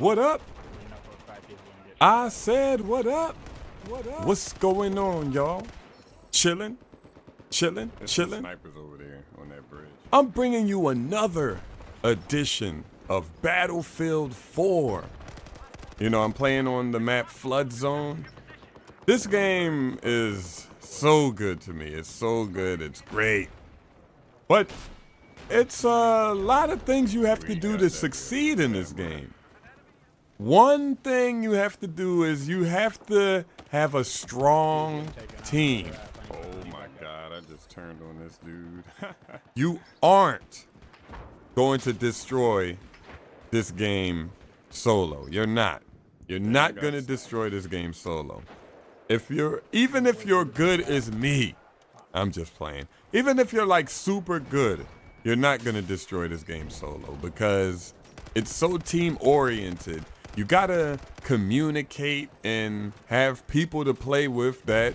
What up? I said what up? What up? What's going on, y'all? Chilling? Chilling? Chilling? Snipers over there on that bridge. I'm bringing you another edition of Battlefield 4. You know, I'm playing on the map Flood Zone. This game is so good to me. It's so good. It's great. But it's a lot of things you have to do to succeed in this game. One thing you have to do is you have to have a strong team. Oh my God, I just turned on this dude. You aren't going to destroy this game solo. You're not. You're not going to destroy this game solo. Even if you're good as me, I'm just playing. Even if you're like super good, you're not going to destroy this game solo because it's so team oriented. You gotta communicate and have people to play with they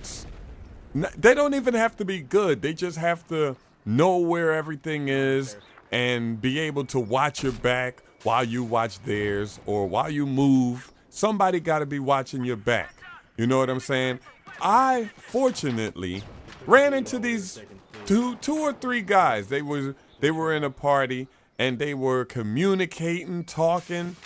don't even have to be good. They just have to know where everything is and be able to watch your back while you watch theirs, or while you move, somebody gotta be watching your back. You know what I'm saying? I fortunately ran into these two or three guys. They were in a party and they were communicating, talking,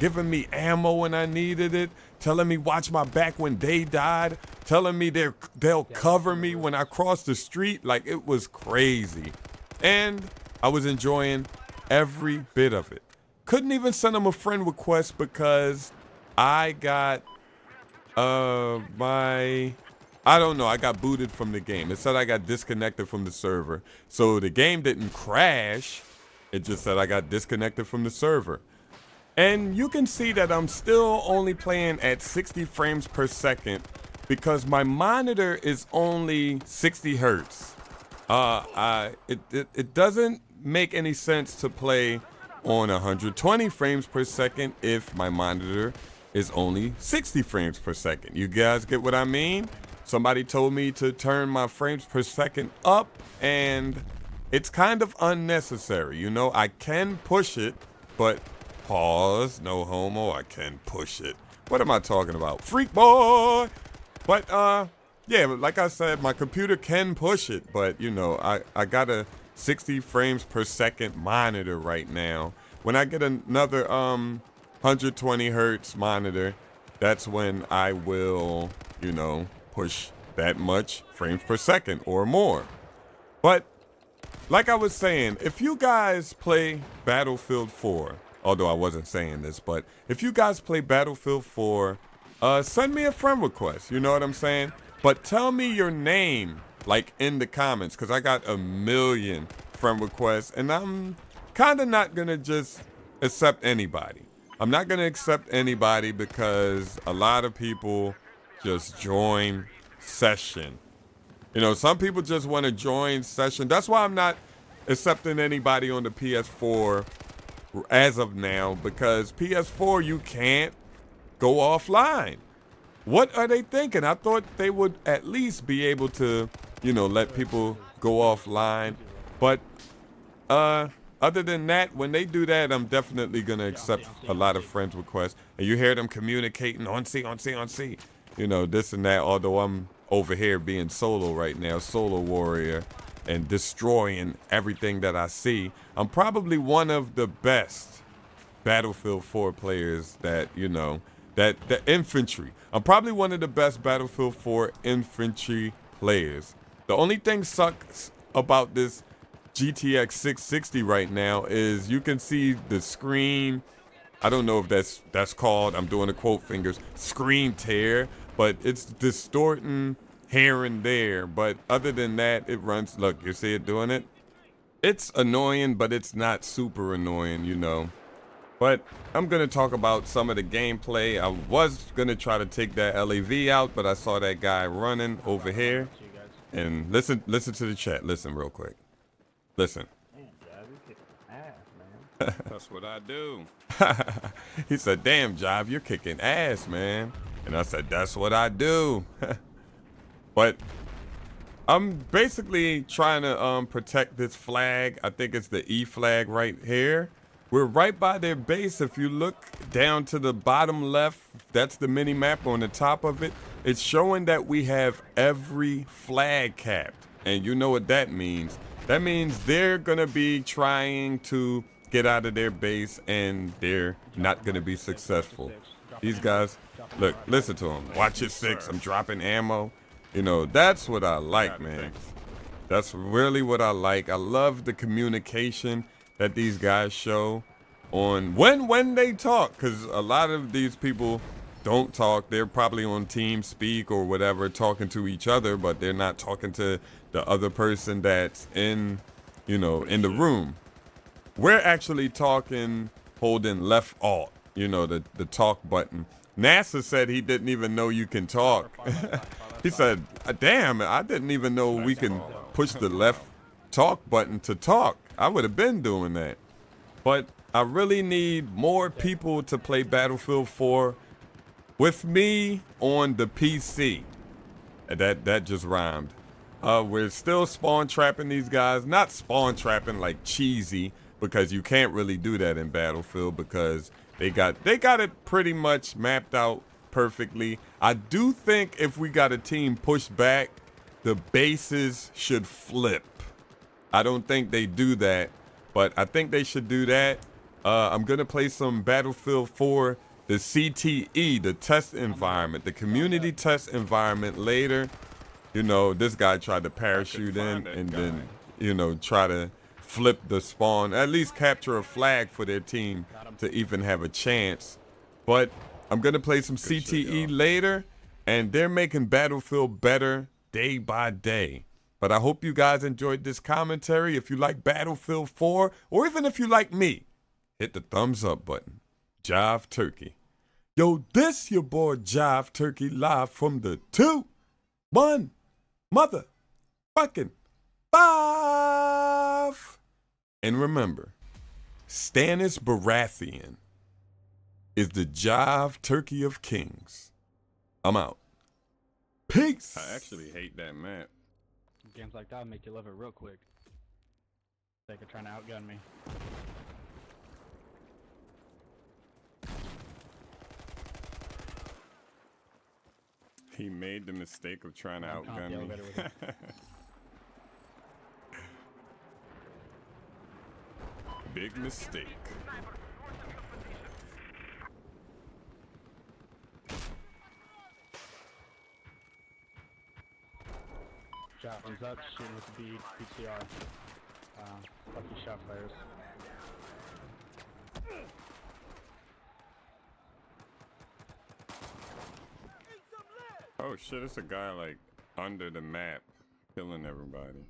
giving me ammo when I needed it, telling me watch my back when they died, telling me they'll cover me when I cross the street. Like, it was crazy. And I was enjoying every bit of it. Couldn't even send them a friend request because I got I got booted from the game. It said I got disconnected from the server. So the game didn't crash. It just said I got disconnected from the server. And you can see that I'm still only playing at 60 frames per second because my monitor is only 60 hertz. It doesn't make any sense to play on 120 frames per second if my monitor is only 60 frames per second. You guys get what I mean? Somebody told me to turn my frames per second up, and it's kind of unnecessary. You know, I can push it, but pause, no homo, I can push it. What am I talking about? Freak boy! But, yeah, like I said, my computer can push it, but, you know, I got a 60 frames per second monitor right now. When I get another 120 hertz monitor, that's when I will, you know, push that much frames per second or more. But, like I was saying, if you guys play Battlefield 4, although I wasn't saying this, but if you guys play Battlefield 4, send me a friend request, you know what I'm saying? But tell me your name, like, in the comments, because I got a million friend requests, and I'm kind of not going to just accept anybody. I'm not going to accept anybody because a lot of people just join session. You know, some people just want to join session. That's why I'm not accepting anybody on the PS4 as of now, because PS4 you can't go offline. What are they thinking? I thought they would at least be able to, you know, let people go offline. But other than that, when they do that, I'm definitely gonna accept a lot of friends requests. And you hear them communicating on C, you know, this and that. Although I'm over here being solo right now, solo warrior, and destroying everything that I see. I'm probably one of the best Battlefield 4 players that, you know, the infantry. I'm probably one of the best Battlefield 4 infantry players. The only thing sucks about this GTX 660 right now is you can see the screen. I don't know if that's called, I'm doing the quote fingers, screen tear, but it's distorting here and there. But other than that, it runs. Look, you see it doing it? It's annoying, but it's not super annoying, you know. But I'm going to talk about some of the gameplay. I was going to try to take that LAV out, but I saw that guy running over here. And listen to the chat. Listen real quick. Listen. That's what I do. He said, damn, Jive, you're kicking ass, man. And I said, that's what I do. But I'm basically trying to protect this flag. I think it's the E flag right here. We're right by their base. If you look down to the bottom left, that's the mini map. On the top of it, it's showing that we have every flag capped. And you know what that means. That means they're going to be trying to get out of their base, and they're not going to be successful. These guys, look, listen to them. Watch your six. I'm dropping ammo. You know, that's what I like, man. That's really what I like. I love the communication that these guys show on when they talk, because a lot of these people don't talk. They're probably on TeamSpeak or whatever, talking to each other, but they're not talking to the other person that's in, you know, in the room. We're actually talking, holding left alt, you know, the talk button. NASA said he didn't even know you can talk. He said, damn, I didn't even know we can push the left talk button to talk. I would have been doing that. But I really need more people to play Battlefield 4 with me on the PC. That just rhymed. We're still spawn trapping these guys. Not spawn trapping like cheesy, because you can't really do that in Battlefield because they got it pretty much mapped out perfectly. I do think if we got a team pushed back, the bases should flip. I don't think they do that, but I think they should do that. I'm gonna play some Battlefield 4, the CTE, the test environment, the community test environment later. You know, this guy tried to parachute in and then, you know, try to flip the spawn, at least capture a flag for their team to even have a chance. But I'm gonna play some CTE later, and they're making Battlefield better day by day. But I hope you guys enjoyed this commentary. If you like Battlefield 4, or even if you like me, hit the thumbs up button. Jive Turkey. Yo, this your boy Jive Turkey, live from the 2-1 motherfucking 5. And remember, Stannis Baratheon is the Jive Turkey of Kings. I'm out. Peace. I actually hate that map. Games like that make you love it real quick. They could try to outgun me. He made the mistake of trying to outgun me. Big mistake. Shotguns up, shooting with the PCR. Lucky shot fires. Oh shit, it's a guy like under the map killing everybody.